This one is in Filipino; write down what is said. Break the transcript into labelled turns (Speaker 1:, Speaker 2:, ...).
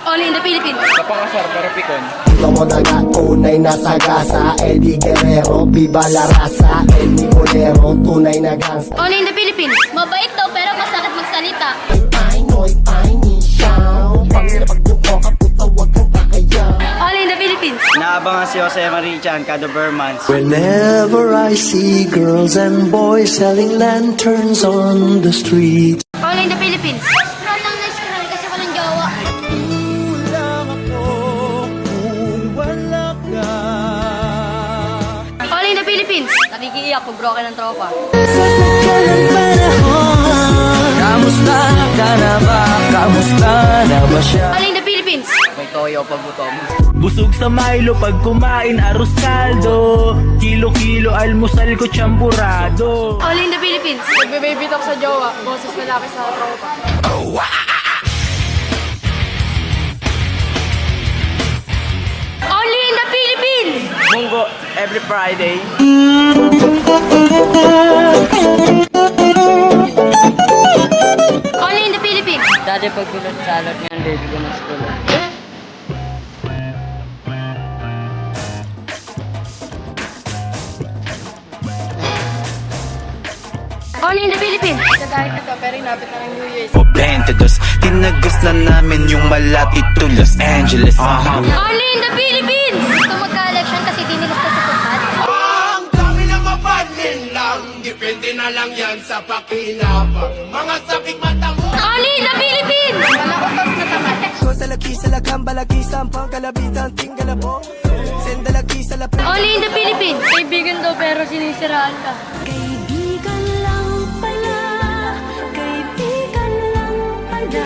Speaker 1: Only in the Philippines.
Speaker 2: Kapangasar pero pikon.
Speaker 3: Ito mo na nga, tunay na sagasa Eddie Guerrero, viva la raza Eddie Bolero, tunay na gangsta.
Speaker 1: Only in the Philippines. Mabait daw pero masakit magsalita.
Speaker 3: Pinoy, tiny show Pangina pagbuko ka puta, wag kang kakayaw.
Speaker 1: Only in the Philippines.
Speaker 4: Naabangan si Jose Marichan, Cado Bermans.
Speaker 5: Whenever I see girls and boys selling lanterns on the street.
Speaker 1: Only in the Philippines. Scroll lang na scroll kasi walang jowa. Only in the Philippines. Nakikiiyak pag broken ng tropa.
Speaker 5: Kamusta ka na ba? Kamusta na ba siya?
Speaker 1: Only in the Philippines.
Speaker 4: May toyo pag butom.
Speaker 6: Busog sa Milo pag kumain arroz caldo. Kilo-kilo almusal ko champurado.
Speaker 1: Only in the Philippines.
Speaker 7: Nagbe-baby talk sa jowa, boses malaki sa tropa.
Speaker 1: Only in the Philippines.
Speaker 4: Munggo, every Friday.
Speaker 1: Only in the Philippines.
Speaker 4: Dati pag kulot salad ngayon, baby ko na school.
Speaker 1: Only in the Philippines.
Speaker 7: Nagkakit na to, pero inabot na ng New Year's.
Speaker 8: O 22, tinagos na namin yung malapit to Los Angeles.
Speaker 1: Only in the Philippines. Gusto magka-election kasi di nila sa sukat.
Speaker 9: Ang dami na mapanin lang, depende na lang yan sa pakinabang. Mga sabik mata mo.
Speaker 1: Only in the Philippines.
Speaker 7: Malakotos na tamad.
Speaker 5: Ko sa laki sa lakang balaki sampang kalabitan tingala po. Sendalaki sa lapang.
Speaker 1: Only in the Philippines.
Speaker 7: Kaibigan daw pero sinisiraan ka.
Speaker 10: Kaibigan lang pala, kaibigan lang pala.